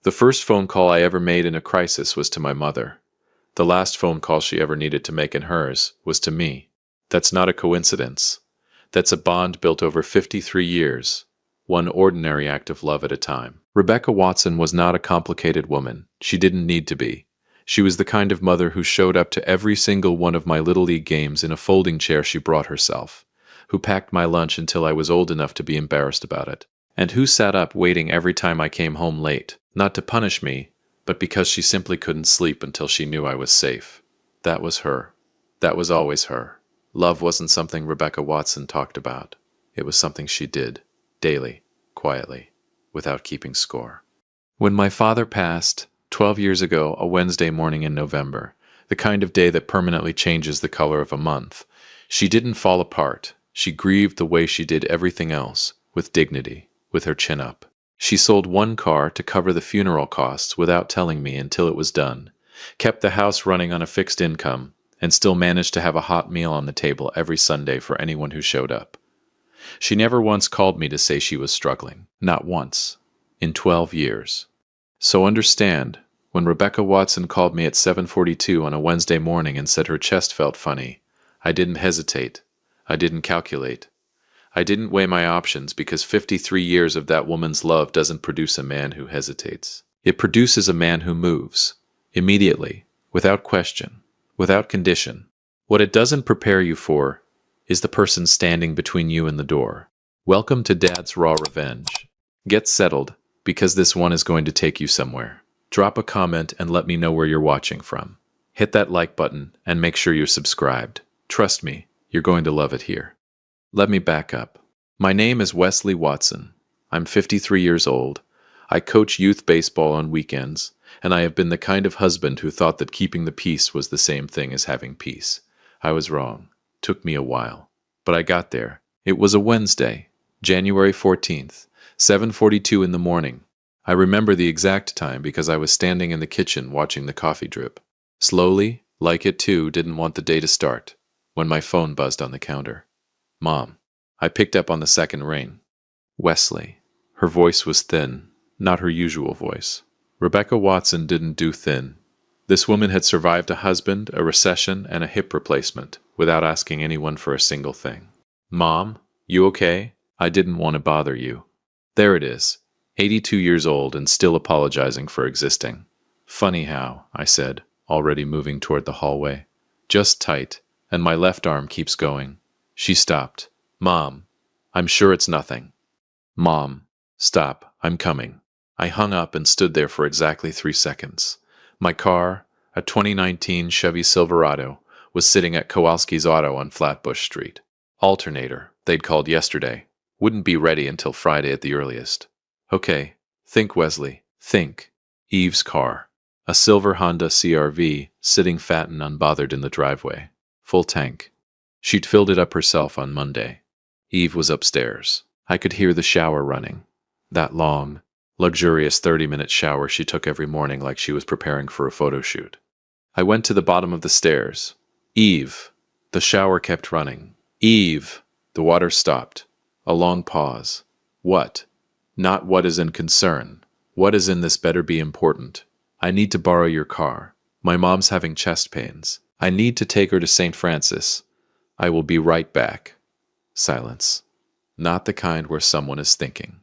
The first phone call I ever made in a crisis was to my mother. The last phone call she ever needed to make in hers was to me. That's not a coincidence. That's a bond built over 53 years, one ordinary act of love at a time. Rebecca Watson was not a complicated woman. She didn't need to be. She was the kind of mother who showed up to every single one of my Little League games in a folding chair she brought herself, who packed my lunch until I was old enough to be embarrassed about it, and who sat up waiting every time I came home late, not to punish me, but because she simply couldn't sleep until she knew I was safe. That was her. That was always her. Love wasn't something Rebecca Watson talked about. It was something she did, daily, quietly, without keeping score. When my father passed, 12 years ago, a Wednesday morning in November, the kind of day that permanently changes the color of a month, she didn't fall apart. She grieved the way she did everything else, with dignity, with her chin up. She sold one car to cover the funeral costs without telling me until it was done, kept the house running on a fixed income, and still managed to have a hot meal on the table every Sunday for anyone who showed up. She never once called me to say she was struggling. Not once. In 12 years. So understand, when Rebecca Watson called me at 7:42 on a Wednesday morning and said her chest felt funny, I didn't hesitate. I didn't calculate. I didn't weigh my options because 53 years of that woman's love doesn't produce a man who hesitates. It produces a man who moves. Immediately. Without question. Without condition. What it doesn't prepare you for is the person standing between you and the door. Welcome to Dad's Raw Revenge. Get settled, because this one is going to take you somewhere. Drop a comment and let me know where you're watching from. Hit that like button and make sure you're subscribed. Trust me, you're going to love it here. Let me back up. My name is Wesley Watson. I'm 53 years old. I coach youth baseball on weekends, and I have been the kind of husband who thought that keeping the peace was the same thing as having peace. I was wrong. Took me a while. But I got there. It was a Wednesday, January 14th, 7:42 in the morning. I remember the exact time because I was standing in the kitchen watching the coffee drip. Slowly, like it too, didn't want the day to start, when my phone buzzed on the counter. Mom. I picked up on the second ring. Wesley. Her voice was thin, not her usual voice. Rebecca Watson didn't do thin. This woman had survived a husband, a recession, and a hip replacement without asking anyone for a single thing. Mom, you okay? I didn't want to bother you. There it is, 82 years old and still apologizing for existing. Funny how, I said, already moving toward the hallway. Just tight, and my left arm keeps going. She stopped. Mom, I'm sure it's nothing. Mom, stop, I'm coming. I hung up and stood there for exactly 3 seconds. My car, a 2019 Chevy Silverado, was sitting at Kowalski's Auto on Flatbush Street. Alternator, they'd called yesterday. Wouldn't be ready until Friday at the earliest. Okay, think Wesley, think. Eve's car. A silver Honda CR-V, sitting fat and unbothered in the driveway. Full tank. She'd filled it up herself on Monday. Eve was upstairs. I could hear the shower running. That long, luxurious 30-minute shower she took every morning like she was preparing for a photo shoot. I went to the bottom of the stairs. Eve. The shower kept running. Eve. The water stopped. A long pause. What? Not what is in concern. What is in this better be important. I need to borrow your car. My mom's having chest pains. I need to take her to St. Francis. I will be right back. Silence. Not the kind where someone is thinking.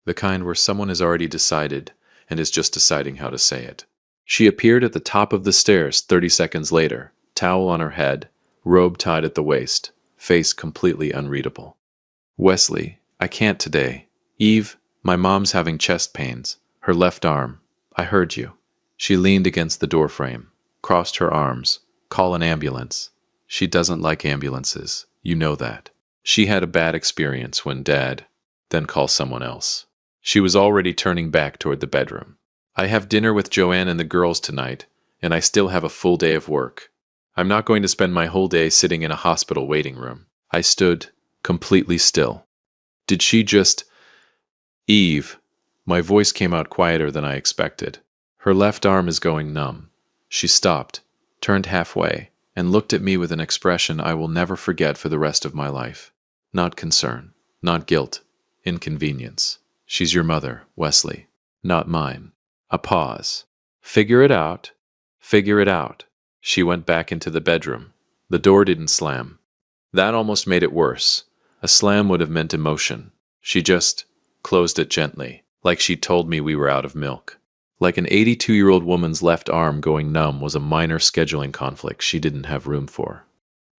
The kind where someone has already decided and is just deciding how to say it. She appeared at the top of the stairs 30 seconds later, towel on her head, robe tied at the waist, face completely unreadable. Wesley, I can't today. Eve, my mom's having chest pains. Her left arm. I heard you. She leaned against the doorframe, crossed her arms. Call an ambulance. She doesn't like ambulances. You know that. She had a bad experience when Dad, then call someone else. She was already turning back toward the bedroom. I have dinner with Joanne and the girls tonight, and I still have a full day of work. I'm not going to spend my whole day sitting in a hospital waiting room. I stood completely still. Did she just... Eve. My voice came out quieter than I expected. Her left arm is going numb. She stopped, turned halfway, and looked at me with an expression I will never forget for the rest of my life. Not concern, not guilt, inconvenience. She's your mother, Wesley, not mine. A pause. Figure it out. Figure it out. She went back into the bedroom. The door didn't slam. That almost made it worse. A slam would have meant emotion. She just closed it gently, like she'd told me we were out of milk. Like an 82-year-old woman's left arm going numb was a minor scheduling conflict she didn't have room for.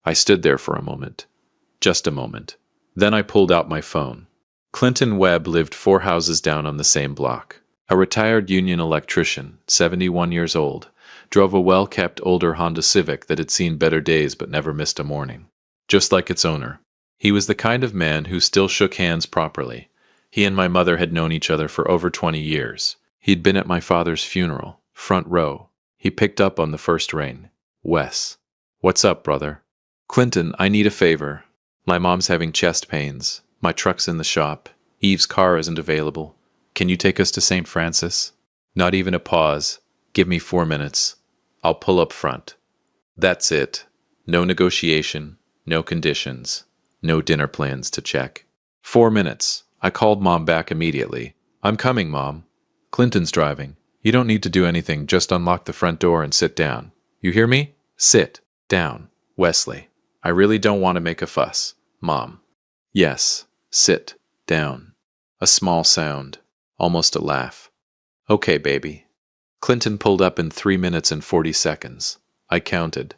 I stood there for a moment. Just a moment. Then I pulled out my phone. Clinton Webb lived 4 houses down on the same block. A retired union electrician, 71 years old, drove a well-kept older Honda Civic that had seen better days but never missed a morning. Just like its owner. He was the kind of man who still shook hands properly. He and my mother had known each other for over 20 years. He'd been at my father's funeral, front row. He picked up on the first ring. Wes. What's up, brother? Clinton, I need a favor. My mom's having chest pains. My truck's in the shop. Eve's car isn't available. Can you take us to St. Francis? Not even a pause. Give me 4 minutes. I'll pull up front. That's it. No negotiation. No conditions. No dinner plans to check. 4 minutes. I called Mom back immediately. I'm coming, Mom. Clinton's driving. You don't need to do anything, just unlock the front door and sit down. You hear me? Sit down. Wesley. I really don't want to make a fuss. Mom. Yes. Sit down. A small sound. Almost a laugh. Okay, baby. Clinton pulled up in 3 minutes and 40 seconds. I counted.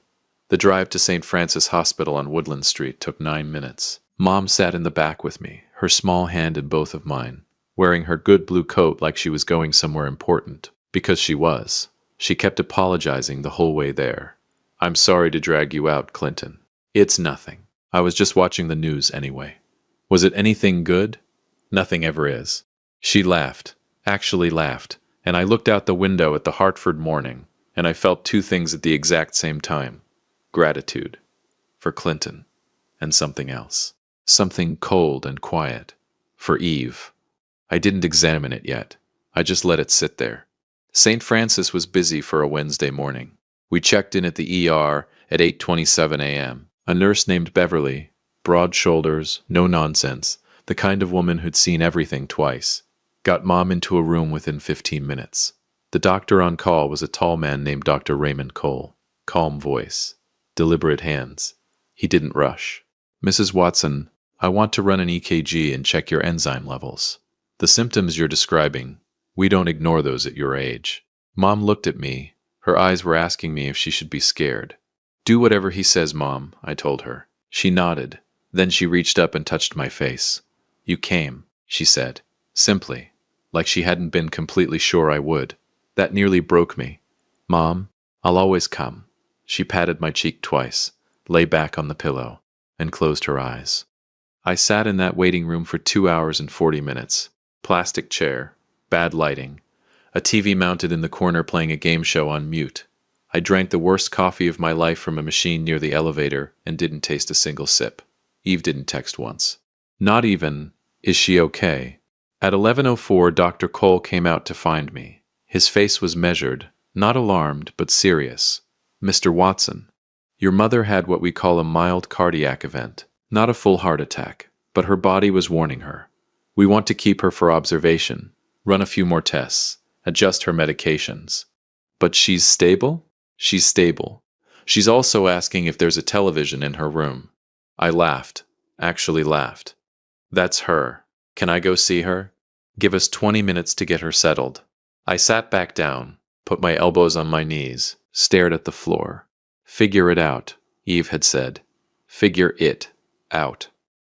The drive to St. Francis Hospital on Woodland Street took 9 minutes. Mom sat in the back with me, her small hand in both of mine, wearing her good blue coat like she was going somewhere important. Because she was. She kept apologizing the whole way there. I'm sorry to drag you out, Clinton. It's nothing. I was just watching the news anyway. Was it anything good? Nothing ever is. She laughed, actually laughed, and I looked out the window at the Hartford morning, and I felt 2 things at the exact same time. Gratitude. For Clinton. And something else. Something cold and quiet. For Eve. I didn't examine it yet. I just let it sit there. St. Francis was busy for a Wednesday morning. We checked in at the ER at 8:27 a.m. A nurse named Beverly, broad shoulders, no nonsense, the kind of woman who'd seen everything twice, got Mom into a room within 15 minutes. The doctor on call was a tall man named Dr. Raymond Cole. Calm voice. Deliberate hands. He didn't rush. Mrs. Watson, I want to run an EKG and check your enzyme levels. The symptoms you're describing, we don't ignore those at your age. Mom looked at me. Her eyes were asking me if she should be scared. Do whatever he says, Mom, I told her. She nodded. Then she reached up and touched my face. You came, she said, simply, like she hadn't been completely sure I would. That nearly broke me. Mom, I'll always come. She patted my cheek twice, lay back on the pillow, and closed her eyes. I sat in that waiting room for 2 hours and 40 minutes. Plastic chair, bad lighting, a TV mounted in the corner playing a game show on mute. I drank the worst coffee of my life from a machine near the elevator and didn't taste a single sip. Eve didn't text once. Not even, is she okay? At 11:04, Dr. Cole came out to find me. His face was measured, not alarmed, but serious. Mr. Watson, your mother had what we call a mild cardiac event. Not a full heart attack, but her body was warning her. We want to keep her for observation, run a few more tests, adjust her medications. But she's stable? She's stable. She's also asking if there's a television in her room. I laughed, actually laughed. That's her. Can I go see her? Give us 20 minutes to get her settled. I sat back down, put my elbows on my knees, stared at the floor. Figure it out, Eve had said. Figure it out.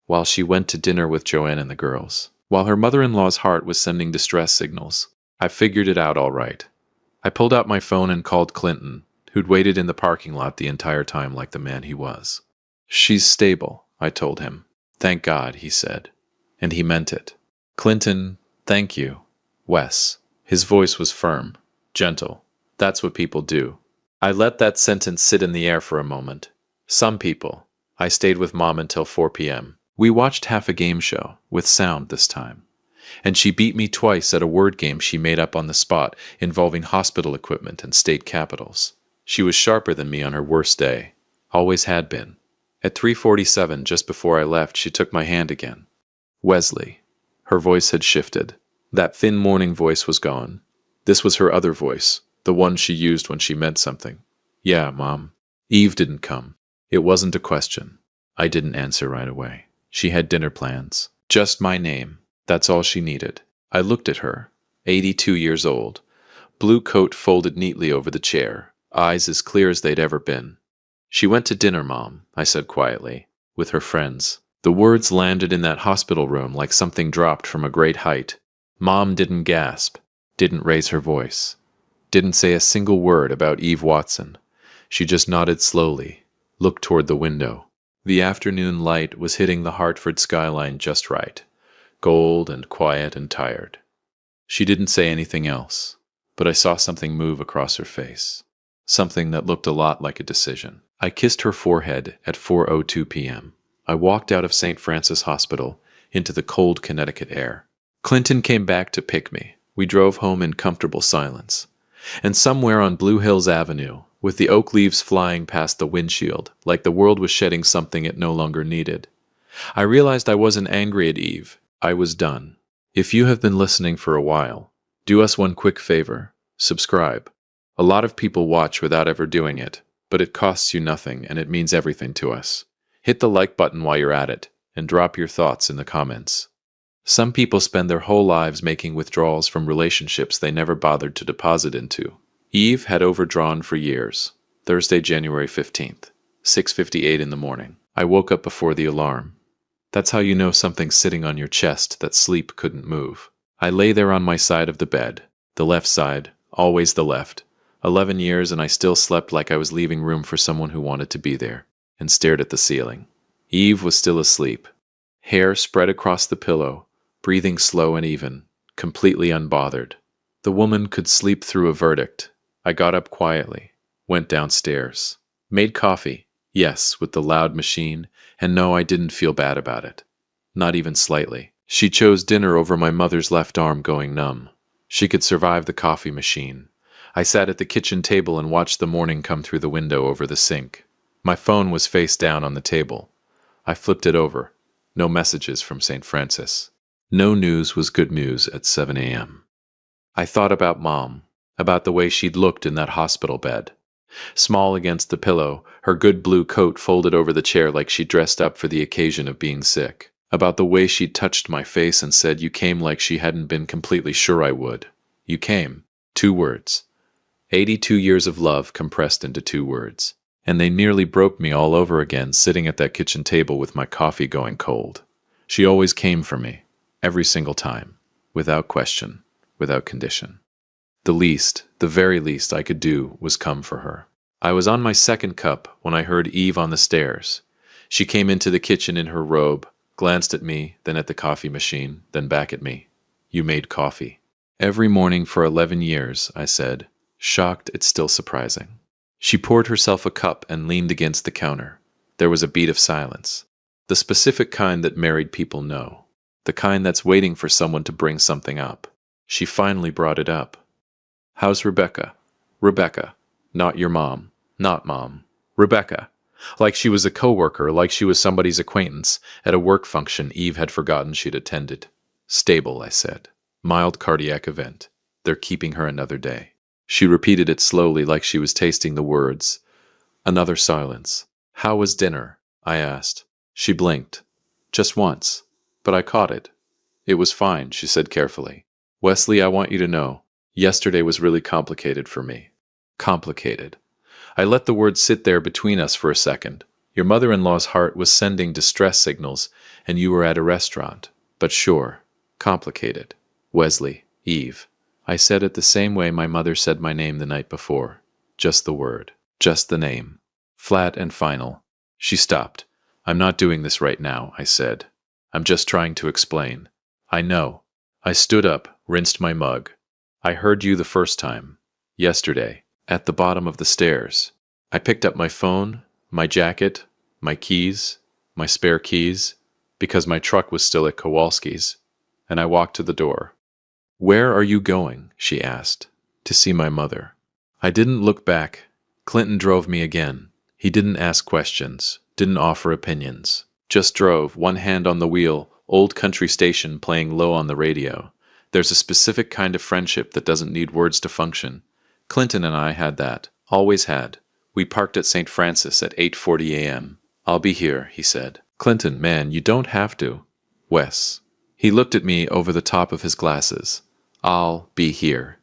While she went to dinner with Joanne and the girls. While her mother-in-law's heart was sending distress signals. I figured it out all right. I pulled out my phone and called Clinton, who'd waited in the parking lot the entire time like the man he was. She's stable, I told him. Thank God, he said. And he meant it. Clinton, thank you. Wes. His voice was firm, gentle. That's what people do. I let that sentence sit in the air for a moment. Some people. I stayed with Mom until 4 p.m. We watched half a game show, with sound this time. And she beat me twice at a word game she made up on the spot involving hospital equipment and state capitals. She was sharper than me on her worst day. Always had been. At 3:47, just before I left, she took my hand again. Wesley. Her voice had shifted. That thin morning voice was gone. This was her other voice, the one she used when she meant something. Yeah, Mom. Eve didn't come. It wasn't a question. I didn't answer right away. She had dinner plans. Just my name. That's all she needed. I looked at her, 82 years old, blue coat folded neatly over the chair, eyes as clear as they'd ever been. She went to dinner, Mom, I said quietly, with her friends. The words landed in that hospital room like something dropped from a great height. Mom didn't gasp, didn't raise her voice, didn't say a single word about Eve Watson. She just nodded slowly, looked toward the window. The afternoon light was hitting the Hartford skyline just right, gold and quiet and tired. She didn't say anything else, but I saw something move across her face, something that looked a lot like a decision. I kissed her forehead at 4:02 p.m. I walked out of St. Francis Hospital into the cold Connecticut air. Clinton came back to pick me. We drove home in comfortable silence. And somewhere on Blue Hills Avenue, with the oak leaves flying past the windshield, like the world was shedding something it no longer needed, I realized I wasn't angry at Eve. I was done. If you have been listening for a while, do us one quick favor. Subscribe. A lot of people watch without ever doing it, but it costs you nothing and it means everything to us. Hit the like button while you're at it, and drop your thoughts in the comments. Some people spend their whole lives making withdrawals from relationships they never bothered to deposit into. Eve had overdrawn for years. Thursday, January 15th, 6:58 in the morning. I woke up before the alarm. That's how you know something's sitting on your chest that sleep couldn't move. I lay there on my side of the bed, the left side, always the left. 11 years and I still slept like I was leaving room for someone who wanted to be there, and stared at the ceiling. Eve was still asleep. Hair spread across the pillow, breathing slow and even, completely unbothered. The woman could sleep through a verdict. I got up quietly, went downstairs, made coffee, yes, with the loud machine, and no, I didn't feel bad about it. Not even slightly. She chose dinner over my mother's left arm going numb. She could survive the coffee machine. I sat at the kitchen table and watched the morning come through the window over the sink. My phone was face down on the table. I flipped it over. No messages from St. Francis. No news was good news at 7 a.m. I thought about Mom, about the way she'd looked in that hospital bed. Small against the pillow, her good blue coat folded over the chair like she dressed up for the occasion of being sick. About the way she'd touched my face and said you came like she hadn't been completely sure I would. You came. 2 words. 82 years of love compressed into 2 words. And they nearly broke me all over again sitting at that kitchen table with my coffee going cold. She always came for me. Every single time. Without question. Without condition. The very least I could do was come for her. I was on my second cup when I heard Eve on the stairs. She came into the kitchen in her robe, glanced at me, then at the coffee machine, then back at me. You made coffee. Every morning for 11 years, I said, shocked it's still surprising. She poured herself a cup and leaned against the counter. There was a beat of silence. The specific kind that married people know. The kind that's waiting for someone to bring something up. She finally brought it up. How's Rebecca? Rebecca. Not your mom. Not Mom. Rebecca. Like she was a coworker, like she was somebody's acquaintance at a work function Eve had forgotten she'd attended. Stable, I said. Mild cardiac event. They're keeping her another day. She repeated it slowly like she was tasting the words. Another silence. How was dinner? I asked. She blinked. Just once. But I caught it. It was fine, she said carefully. Wesley, I want you to know, yesterday was really complicated for me. Complicated. I let the word sit there between us for a second. Your mother-in-law's heart was sending distress signals, and you were at a restaurant. But sure, complicated. Wesley, Eve. I said it the same way my mother said my name the night before. Just the word. Just the name. Flat and final. She stopped. I'm not doing this right now, I said. I'm just trying to explain. I know. I stood up, rinsed my mug. I heard you the first time. Yesterday. At the bottom of the stairs. I picked up my phone, my jacket, my keys, my spare keys, because my truck was still at Kowalski's, and I walked to the door. Where are you going? She asked. To see my mother. I didn't look back. Clinton drove me again. He didn't ask questions, didn't offer opinions. Just drove, one hand on the wheel, old country station playing low on the radio. There's a specific kind of friendship that doesn't need words to function. Clinton and I had that. Always had. We parked at St. Francis at 8:40 a.m. "I'll be here," he said. "Clinton, man, you don't have to." "Wes." He looked at me over the top of his glasses. "I'll be here."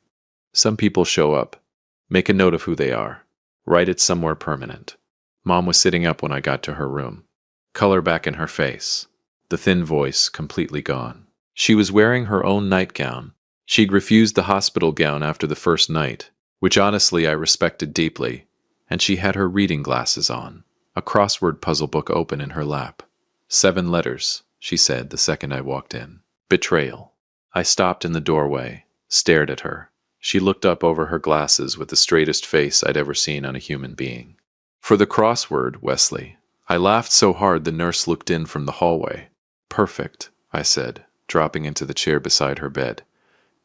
Some people show up. Make a note of who they are. Write it somewhere permanent. Mom was sitting up when I got to her room. Color back in her face. The thin voice completely gone. She was wearing her own nightgown. She'd refused the hospital gown after the first night, which honestly I respected deeply, and she had her reading glasses on, a crossword puzzle book open in her lap. 7 letters, she said the second I walked in. Betrayal. I stopped in the doorway, stared at her. She looked up over her glasses with the straightest face I'd ever seen on a human being. "For the crossword, Wesley." I laughed so hard the nurse looked in from the hallway. "Perfect," I said, dropping into the chair beside her bed.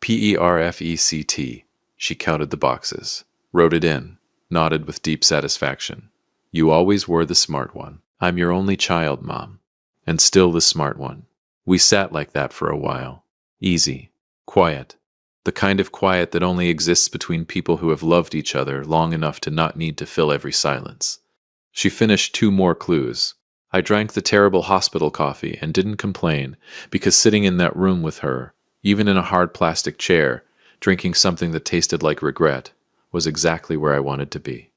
"Perfect." She counted the boxes, wrote it in, nodded with deep satisfaction. "You always were the smart one. I'm your only child, Mom. And still the smart one." We sat like that for a while. Easy. Quiet. The kind of quiet that only exists between people who have loved each other long enough to not need to fill every silence. She finished 2 more clues. I drank the terrible hospital coffee and didn't complain, because sitting in that room with her, even in a hard plastic chair, drinking something that tasted like regret, was exactly where I wanted to be.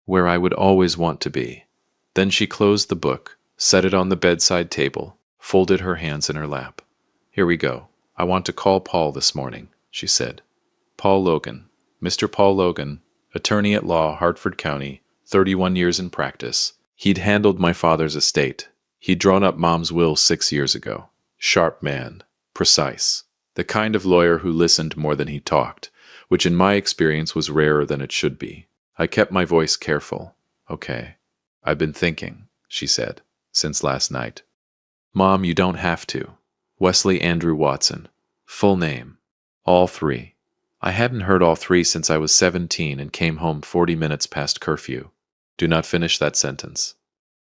Where I would always want to be. Then she closed the book, set it on the bedside table, folded her hands in her lap. "Here we go. I want to call Paul this morning," she said. "Paul Logan. Mr. Paul Logan, attorney at law, Hartford County, 31 years in practice. He'd handled my father's estate. He'd drawn up Mom's will 6 years ago. Sharp man. Precise. The kind of lawyer who listened more than he talked, which in my experience was rarer than it should be. I kept my voice careful. "Okay. I've been thinking," she said, "since last night." "Mom, you don't have to. Wesley Andrew Watson. Full name. All 3. I hadn't heard all 3 since I was 17 and came home 40 minutes past curfew. Do not finish that sentence."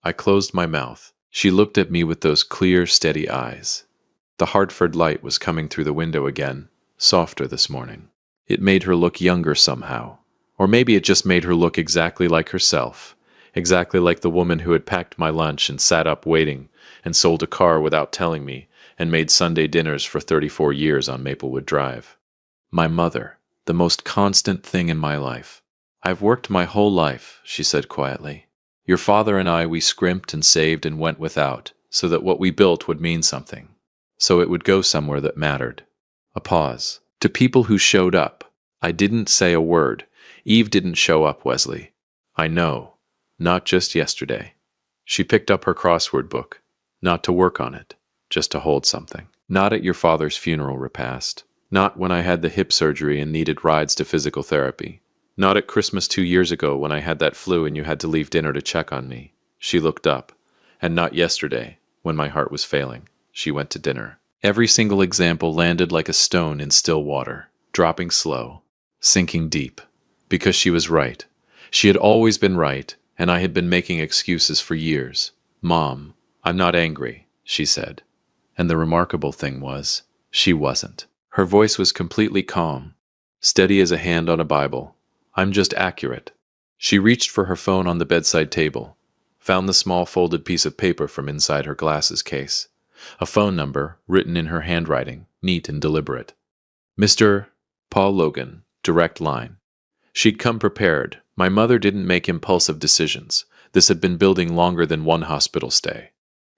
I closed my mouth. She looked at me with those clear, steady eyes. The Hartford light was coming through the window again, softer this morning. It made her look younger somehow. Or maybe it just made her look exactly like herself, exactly like the woman who had packed my lunch and sat up waiting, and sold a car without telling me, and made Sunday dinners for 34 years on Maplewood Drive. My mother, the most constant thing in my life. "I've worked my whole life," she said quietly. "Your father and I, we scrimped and saved and went without, so that what we built would mean something. So it would go somewhere that mattered." A pause. "To people who showed up." I didn't say a word. Eve didn't show up, Wesley. I know. Not just yesterday. She picked up her crossword book. Not to work on it. Just to hold something. Not at your father's funeral repast. Not when I had the hip surgery and needed rides to physical therapy. Not at Christmas 2 years ago when I had that flu and you had to leave dinner to check on me. She looked up. And not yesterday, when my heart was failing. She went to dinner. Every single example landed like a stone in still water, dropping slow, sinking deep. Because she was right. She had always been right, and I had been making excuses for years. "Mom, I'm not angry," she said. And the remarkable thing was, she wasn't. Her voice was completely calm, steady as a hand on a Bible. "I'm just accurate." She reached for her phone on the bedside table, found the small folded piece of paper from inside her glasses case. A phone number, written in her handwriting, neat and deliberate. "Mr. Paul Logan, direct line." She'd come prepared. My mother didn't make impulsive decisions. This had been building longer than one hospital stay.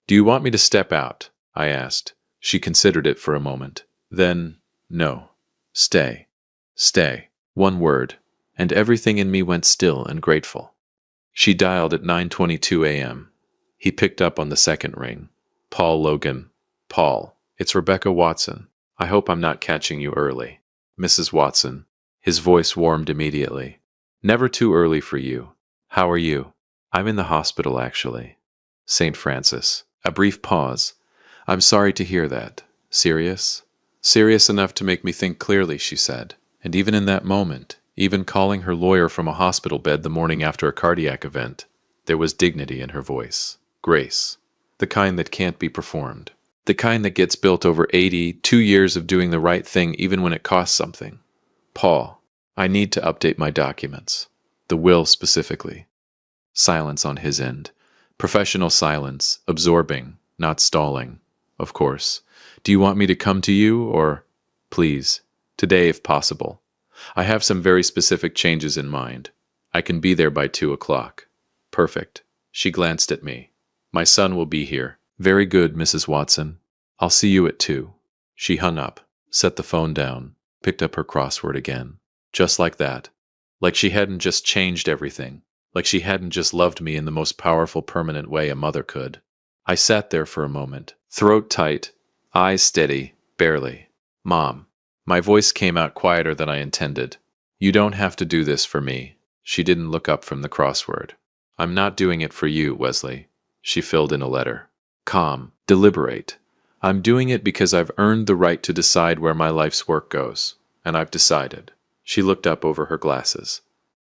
"Do you want me to step out?" I asked. She considered it for a moment. Then, "No. Stay. Stay." One word, and everything in me went still and grateful. She dialed at 9:22 a.m. He picked up on the second ring. "Paul Logan." "Paul, it's Rebecca Watson. I hope I'm not catching you early." "Mrs. Watson." His voice warmed immediately. "Never too early for you. How are you?" "I'm in the hospital, actually." "St. Francis." A brief pause. "I'm sorry to hear that. Serious?" "Serious enough to make me think clearly," she said. And even in that moment, even calling her lawyer from a hospital bed the morning after a cardiac event, there was dignity in her voice. Grace. The kind that can't be performed. The kind that gets built over 82 years of doing the right thing even when it costs something. Paul, I need to update my documents. The will specifically. Silence on his end. Professional silence, absorbing, not stalling. Of course. Do you want me to come to you, or... Please. Today, if possible. I have some very specific changes in mind. I can be there by 2 o'clock. Perfect. She glanced at me. My son will be here. Very good, Mrs. Watson. I'll see you at 2. She hung up, set the phone down, picked up her crossword again. Just like that. Like she hadn't just changed everything. Like she hadn't just loved me in the most powerful, permanent way a mother could. I sat there for a moment, throat tight, eyes steady, barely. Mom. My voice came out quieter than I intended. You don't have to do this for me. She didn't look up from the crossword. I'm not doing it for you, Wesley. She filled in a letter. Calm. Deliberate. I'm doing it because I've earned the right to decide where my life's work goes. And I've decided. She looked up over her glasses.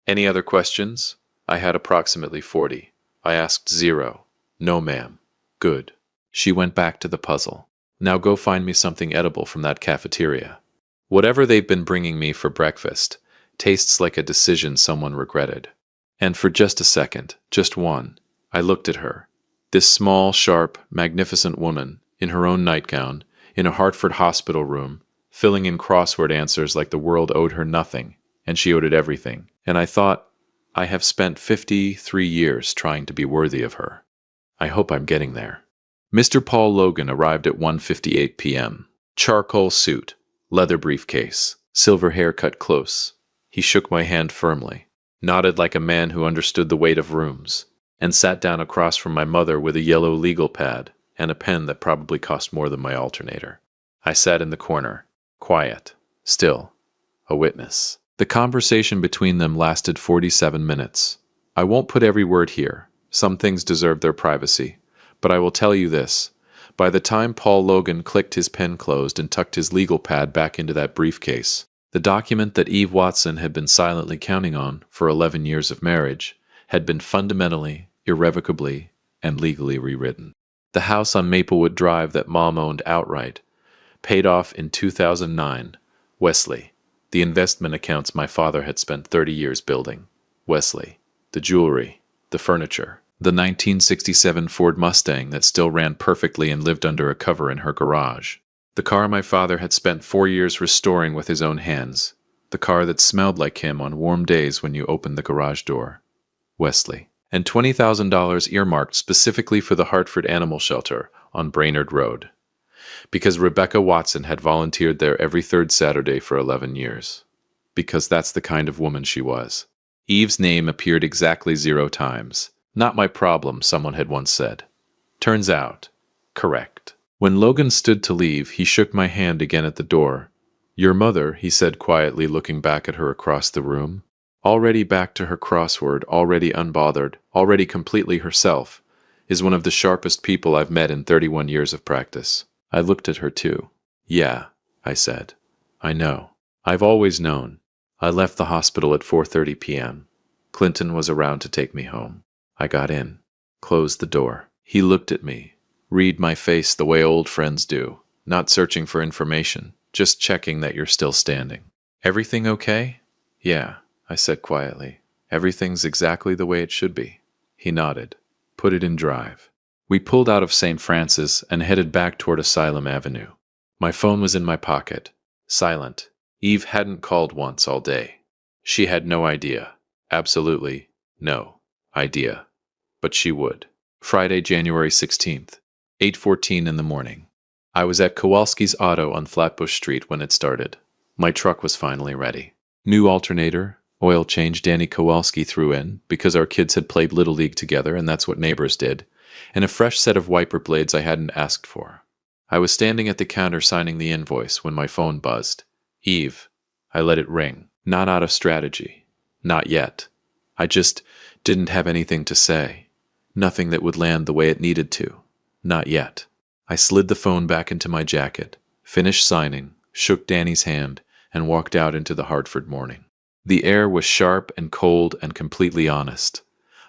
Any other questions? I had approximately 40. I asked 0. No, ma'am. Good. She went back to the puzzle. Now go find me something edible from that cafeteria. Whatever they've been bringing me for breakfast tastes like a decision someone regretted. And for just a second, just one, I looked at her. This small, sharp, magnificent woman, in her own nightgown, in a Hartford hospital room, filling in crossword answers like the world owed her nothing, and she owed it everything. And I thought, I have spent 53 years trying to be worthy of her. I hope I'm getting there. Mr. Paul Logan arrived at 1:58 p.m. Charcoal suit, leather briefcase, silver hair cut close. He shook my hand firmly, nodded like a man who understood the weight of rooms, and sat down across from my mother with a yellow legal pad and a pen that probably cost more than my alternator. I sat in the corner, quiet, still, a witness. The conversation between them lasted 47 minutes. I won't put every word here. Some things deserve their privacy. But I will tell you this. By the time Paul Logan clicked his pen closed and tucked his legal pad back into that briefcase, the document that Eve Watson had been silently counting on for 11 years of marriage had been fundamentally, irrevocably, and legally rewritten. The house on Maplewood Drive that Mom owned outright, paid off in 2009, Wesley. The investment accounts my father had spent 30 years building. Wesley. The jewelry. The furniture. The 1967 Ford Mustang that still ran perfectly and lived under a cover in her garage. The car my father had spent 4 years restoring with his own hands. The car that smelled like him on warm days when you opened the garage door. Wesley. And $20,000 earmarked specifically for the Hartford Animal Shelter on Brainerd Road. Because Rebecca Watson had volunteered there every third Saturday for 11 years. Because that's the kind of woman she was. Eve's name appeared exactly 0 times. Not my problem, someone had once said. Turns out, correct. When Logan stood to leave, he shook my hand again at the door. Your mother, he said quietly, looking back at her across the room. Already back to her crossword, already unbothered, already completely herself, is one of the sharpest people I've met in 31 years of practice. I looked at her too. Yeah, I said. I know. I've always known. I left the hospital at 4:30 p.m. Clinton was around to take me home. I got in, closed the door. He looked at me, read my face the way old friends do, not searching for information, just checking that you're still standing. Everything okay? Yeah, I said quietly. Everything's exactly the way it should be. He nodded. Put it in drive. We pulled out of St. Francis and headed back toward Asylum Avenue. My phone was in my pocket, silent. Eve hadn't called once all day. She had no idea. Absolutely no idea. But she would. Friday, January 16th, 8:14 in the morning. I was at Kowalski's Auto on Flatbush Street when it started. My truck was finally ready. New alternator, oil change Danny Kowalski threw in, because our kids had played Little League together and that's what neighbors did, and a fresh set of wiper blades I hadn't asked for. I was standing at the counter signing the invoice when my phone buzzed. Eve. I let it ring. Not out of strategy. Not yet. I just didn't have anything to say. Nothing that would land the way it needed to. Not yet. I slid the phone back into my jacket, finished signing, shook Danny's hand, and walked out into the Hartford morning. The air was sharp and cold and completely honest.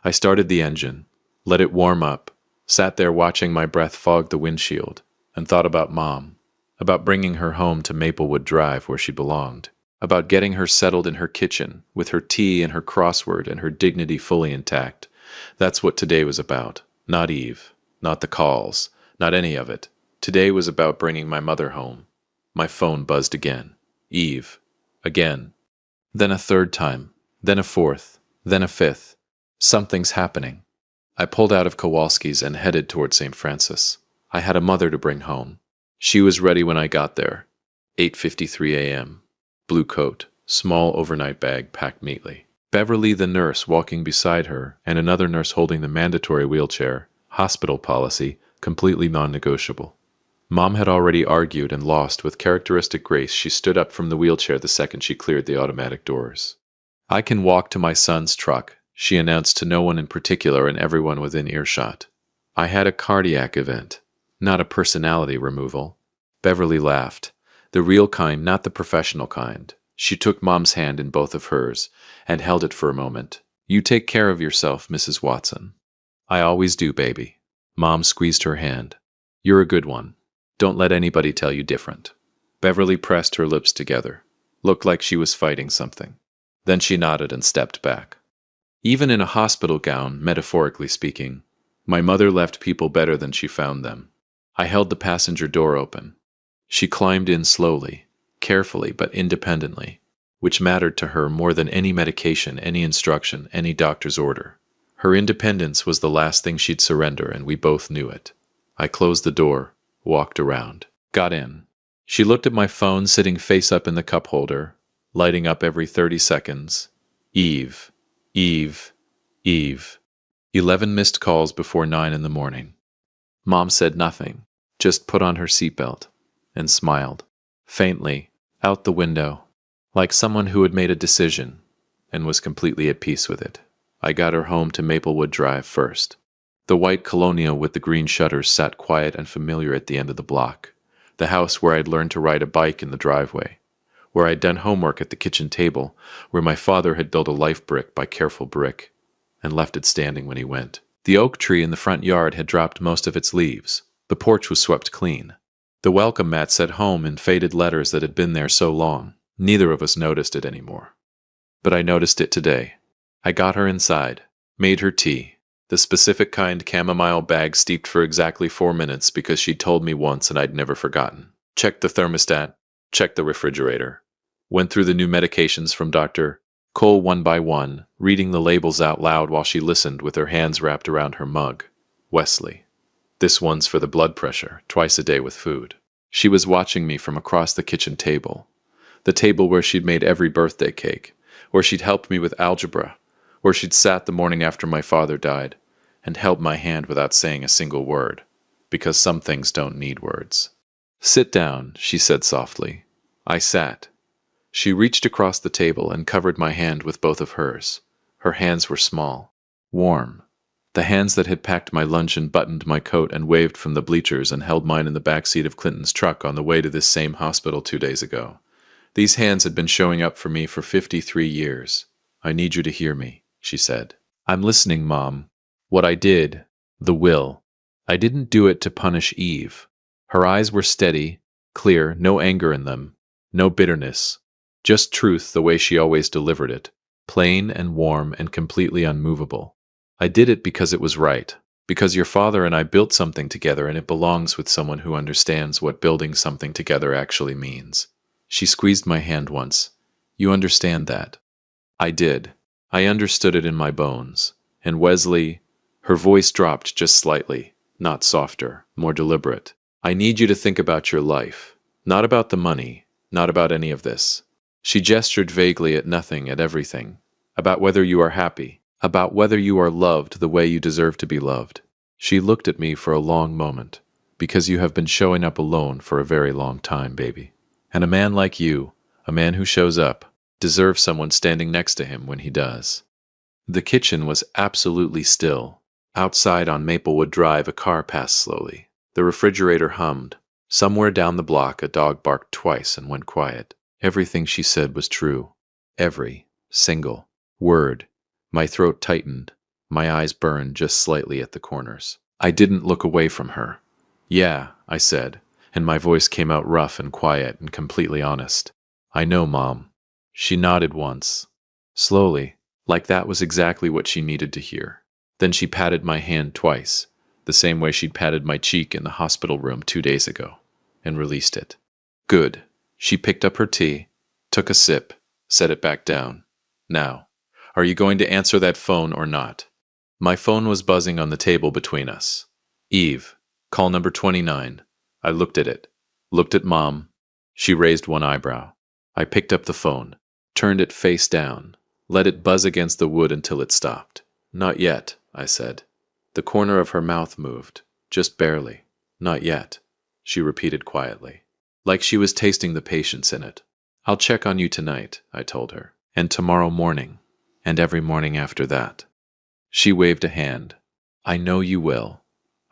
I started the engine, let it warm up, sat there watching my breath fog the windshield, and thought about Mom, about bringing her home to Maplewood Drive where she belonged, about getting her settled in her kitchen with her tea and her crossword and her dignity fully intact. That's what today was about. Not Eve, not the calls, not any of it. Today was about bringing my mother home. My phone buzzed again. Eve. Again. Then a third time. Then a fourth. Then a fifth. Something's happening. I pulled out of Kowalski's and headed toward St. Francis. I had a mother to bring home. She was ready when I got there. 8:53 a.m. Blue coat, small overnight bag packed neatly. Beverly, the nurse, walking beside her, and another nurse holding the mandatory wheelchair. Hospital policy, completely non-negotiable. Mom had already argued and lost. With characteristic grace, she stood up from the wheelchair the second she cleared the automatic doors. "I can walk to my son's truck," she announced to no one in particular and everyone within earshot. I had a cardiac event, not a personality removal. Beverly laughed. The real kind, not the professional kind. She took Mom's hand in both of hers and held it for a moment. "You take care of yourself, Mrs. Watson." "I always do, baby." Mom squeezed her hand. "You're a good one. Don't let anybody tell you different." Beverly pressed her lips together. Looked like she was fighting something. Then she nodded and stepped back. Even in a hospital gown, metaphorically speaking, my mother left people better than she found them. I held the passenger door open. She climbed in slowly, carefully but independently, which mattered to her more than any medication, any instruction, any doctor's order. Her independence was the last thing she'd surrender, and we both knew it. I closed the door, walked around, got in. She looked at my phone sitting face up in the cup holder, lighting up every 30 seconds. Eve, Eve, Eve. 11 missed calls before 9 in the morning. Mom said nothing, just put on her seatbelt and smiled, faintly, out the window, like someone who had made a decision and was completely at peace with it. I got her home to Maplewood Drive first. The white colonial with the green shutters sat quiet and familiar at the end of the block. The house where I'd learned to ride a bike in the driveway, where I'd done homework at the kitchen table, where my father had built a life brick by careful brick and left it standing when he went. The oak tree in the front yard had dropped most of its leaves. The porch was swept clean. The welcome mat said home in faded letters that had been there so long. Neither of us noticed it anymore. But I noticed it today. I got her inside, made her tea. The specific kind chamomile bag steeped for exactly 4 minutes because she'd told me once and I'd never forgotten. Checked the thermostat, checked the refrigerator. Went through the new medications from Dr. Cole one by one, reading the labels out loud while she listened with her hands wrapped around her mug. Wesley. This one's for the blood pressure, twice a day with food. She was watching me from across the kitchen table. The table where she'd made every birthday cake, where she'd helped me with algebra, where she'd sat the morning after my father died, and held my hand without saying a single word, because some things don't need words. "Sit down," she said softly. I sat. She reached across the table and covered my hand with both of hers. Her hands were small, warm. The hands that had packed my lunch and buttoned my coat and waved from the bleachers and held mine in the back seat of Clinton's truck on the way to this same hospital 2 days ago. These hands had been showing up for me for 53 years. "I need you to hear me," she said. "I'm listening, Mom. What I did, the will, I didn't do it to punish Eve." Her eyes were steady, clear, no anger in them, no bitterness, just truth the way she always delivered it, plain and warm and completely unmovable. "I did it because it was right, because your father and I built something together and it belongs with someone who understands what building something together actually means." She squeezed my hand once. "You understand that?" I did. I understood it in my bones. And Wesley, her voice dropped just slightly, not softer, more deliberate. "I need you to think about your life, not about the money, not about any of this." She gestured vaguely at nothing, at everything. "About whether you are happy, about whether you are loved the way you deserve to be loved." She looked at me for a long moment. "Because you have been showing up alone for a very long time, baby. And a man like you, a man who shows up, deserves someone standing next to him when he does." The kitchen was absolutely still. Outside on Maplewood Drive, a car passed slowly. The refrigerator hummed. Somewhere down the block, a dog barked twice and went quiet. Everything she said was true. Every single word. My throat tightened. My eyes burned just slightly at the corners. I didn't look away from her. "Yeah," I said. and my voice came out rough and quiet and completely honest. "I know, Mom." She nodded once, slowly, like that was exactly what she needed to hear. Then she patted my hand twice, the same way she'd patted my cheek in the hospital room 2 days ago, and released it. "Good." She picked up her tea, took a sip, set it back down. "Now, are you going to answer that phone or not?" My phone was buzzing on the table between us. "Eve, call number 29. I looked at it. Looked at Mom. She raised one eyebrow. I picked up the phone, turned it face down, let it buzz against the wood until it stopped. "Not yet," I said. The corner of her mouth moved, just barely. "Not yet," she repeated quietly, like she was tasting the patience in it. "I'll check on you tonight," I told her, "and tomorrow morning, and every morning after that." She waved a hand. "I know you will.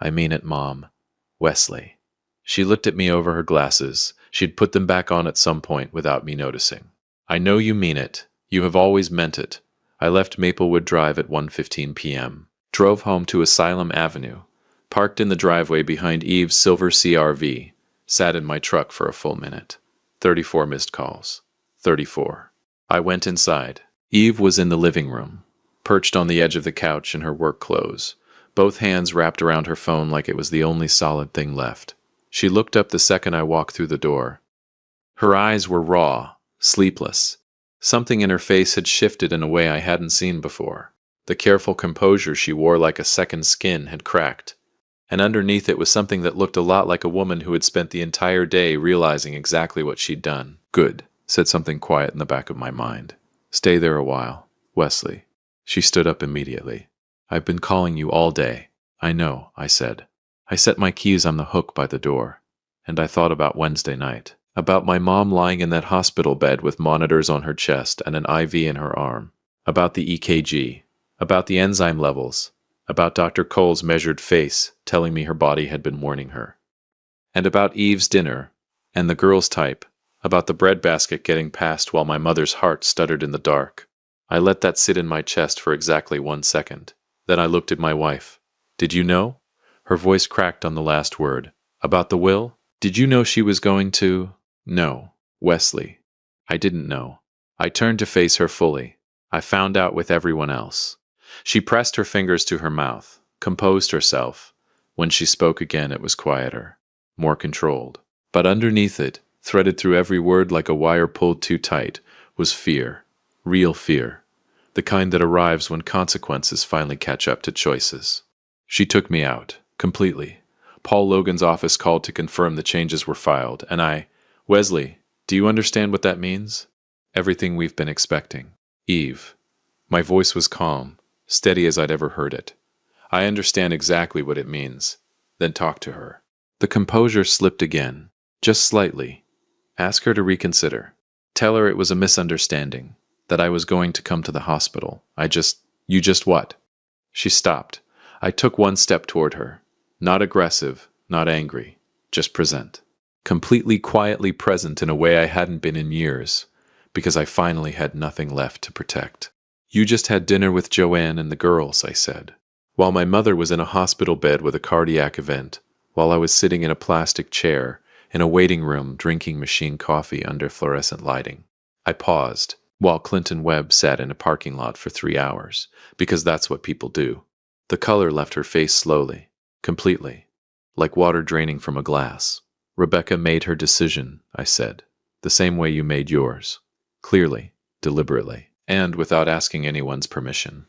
I mean it, Mom. Wesley." She looked at me over her glasses. She'd put them back on at some point without me noticing. "I know you mean it. You have always meant it." I left Maplewood Drive at 1:15 p.m., drove home to Asylum Avenue, parked in the driveway behind Eve's silver CRV, sat in my truck for a full minute. 34 missed calls. 34. I went inside. Eve was in the living room, perched on the edge of the couch in her work clothes, both hands wrapped around her phone like it was the only solid thing left. She looked up the second I walked through the door. Her eyes were raw, sleepless. Something in her face had shifted in a way I hadn't seen before. The careful composure she wore like a second skin had cracked, and underneath it was something that looked a lot like a woman who had spent the entire day realizing exactly what she'd done. "Good," said something quiet in the back of my mind. "Stay there a while, Wesley." She stood up immediately. "I've been calling you all day." "I know," I said. I set my keys on the hook by the door, and I thought about Wednesday night, about my mom lying in that hospital bed with monitors on her chest and an IV in her arm, about the EKG, about the enzyme levels, about Dr. Cole's measured face telling me her body had been warning her, and about Eve's dinner and the girl's type, about the breadbasket getting passed while my mother's heart stuttered in the dark. I let that sit in my chest for exactly 1 second. Then I looked at my wife. "Did you know?" Her voice cracked on the last word. "About the will? Did you know she was going to—" "No, Wesley. I didn't know." I turned to face her fully. I found out with everyone else. She pressed her fingers to her mouth, composed herself. When she spoke again, it was quieter, more controlled. But underneath it, threaded through every word like a wire pulled too tight, was fear. Real fear. The kind that arrives when consequences finally catch up to choices. She took me out. Completely. Paul Logan's office called to confirm the changes were filed, and "Wesley, do you understand what that means?" "Everything we've been expecting." "Eve." My voice was calm, steady as I'd ever heard it. "I understand exactly what it means." "Then talk to her." The composure slipped again, just slightly. "Ask her to reconsider. Tell her it was a misunderstanding, that I was going to come to the hospital. You just what?" She stopped. I took one step toward her. Not aggressive, not angry, just present. Completely quietly present in a way I hadn't been in years, because I finally had nothing left to protect. "You just had dinner with Joanne and the girls," I said, while my mother was in a hospital bed with a cardiac event, while I was sitting in a plastic chair in a waiting room drinking machine coffee under fluorescent lighting. I paused, while Clinton Webb sat in a parking lot for 3 hours, because that's what people do. The color left her face slowly, completely, like water draining from a glass. "Rebecca made her decision," I said, "the same way you made yours. Clearly, deliberately, and without asking anyone's permission.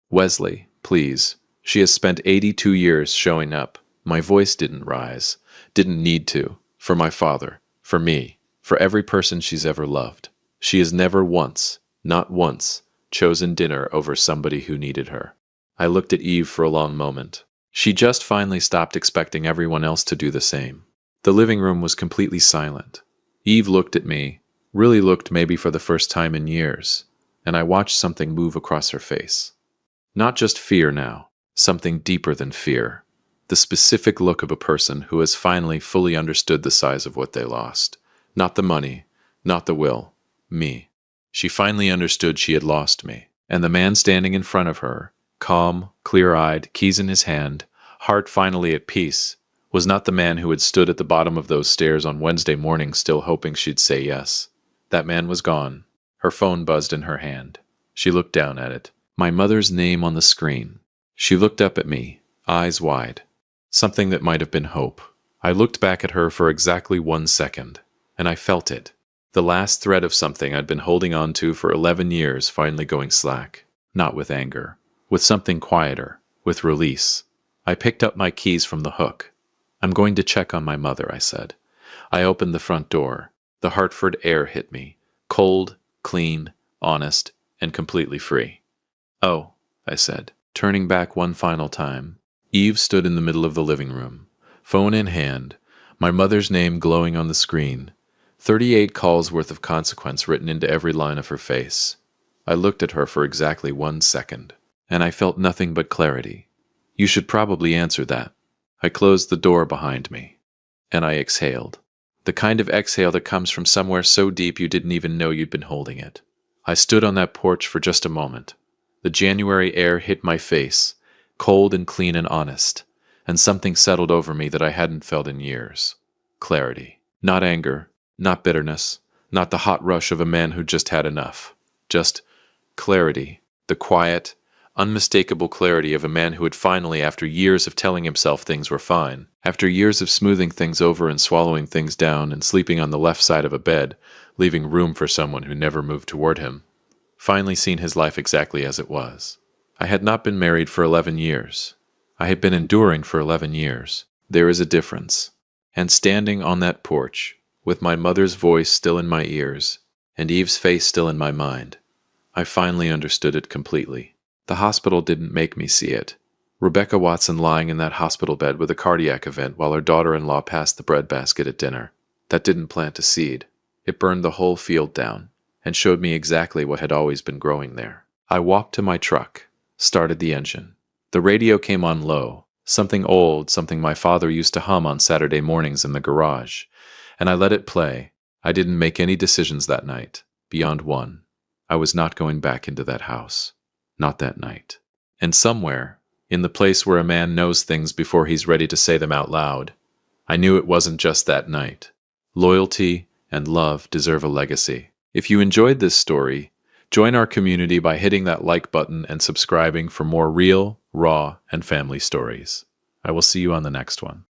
Wesley, please. She has spent 82 years showing up. My voice didn't rise, didn't need to, for my father, for me, for every person she's ever loved. She has never once, not once, chosen dinner over somebody who needed her." I looked at Eve for a long moment. She just finally stopped expecting everyone else to do the same. The living room was completely silent. Eve looked at me, really looked maybe for the first time in years, and I watched something move across her face. Not just fear now, something deeper than fear. The specific look of a person who has finally fully understood the size of what they lost. Not the money, not the will, me. She finally understood she had lost me, and the man standing in front of her, calm, clear-eyed, keys in his hand, heart finally at peace, was not the man who had stood at the bottom of those stairs on Wednesday morning still hoping she'd say yes. That man was gone. Her phone buzzed in her hand. She looked down at it. My mother's name on the screen. She looked up at me, eyes wide. Something that might have been hope. I looked back at her for exactly 1 second, and I felt it. The last thread of something I'd been holding on to for 11 years finally going slack. Not with anger. With something quieter. With release. I picked up my keys from the hook. I'm going to check on my mother, I said. I opened the front door. The Hartford air hit me. Cold, clean, honest, and completely free. Oh, I said, turning back one final time. Eve stood in the middle of the living room, phone in hand, my mother's name glowing on the screen, 38 calls worth of consequence written into every line of her face. I looked at her for exactly 1 second, and I felt nothing but clarity. You should probably answer that. I closed the door behind me, and I exhaled. The kind of exhale that comes from somewhere so deep you didn't even know you'd been holding it. I stood on that porch for just a moment. The January air hit my face, cold and clean and honest, and something settled over me that I hadn't felt in years. Clarity. Not anger, not bitterness, not the hot rush of a man who just had enough. Just clarity, the quiet, unmistakable clarity of a man who had finally, after years of telling himself things were fine, after years of smoothing things over and swallowing things down and sleeping on the left side of a bed, leaving room for someone who never moved toward him, finally seen his life exactly as it was. I had not been married for 11 years. I had been enduring for 11 years. There is a difference. And standing on that porch, with my mother's voice still in my ears, and Eve's face still in my mind, I finally understood it completely. The hospital didn't make me see it. Rebecca Watson lying in that hospital bed with a cardiac event while her daughter-in-law passed the breadbasket at dinner. That didn't plant a seed. It burned the whole field down, and showed me exactly what had always been growing there. I walked to my truck, started the engine. The radio came on low, something old, something my father used to hum on Saturday mornings in the garage, and I let it play. I didn't make any decisions that night, beyond one. I was not going back into that house. Not that night. And somewhere, in the place where a man knows things before he's ready to say them out loud, I knew it wasn't just that night. Loyalty and love deserve a legacy. If you enjoyed this story, join our community by hitting that like button and subscribing for more real, raw, and family stories. I will see you on the next one.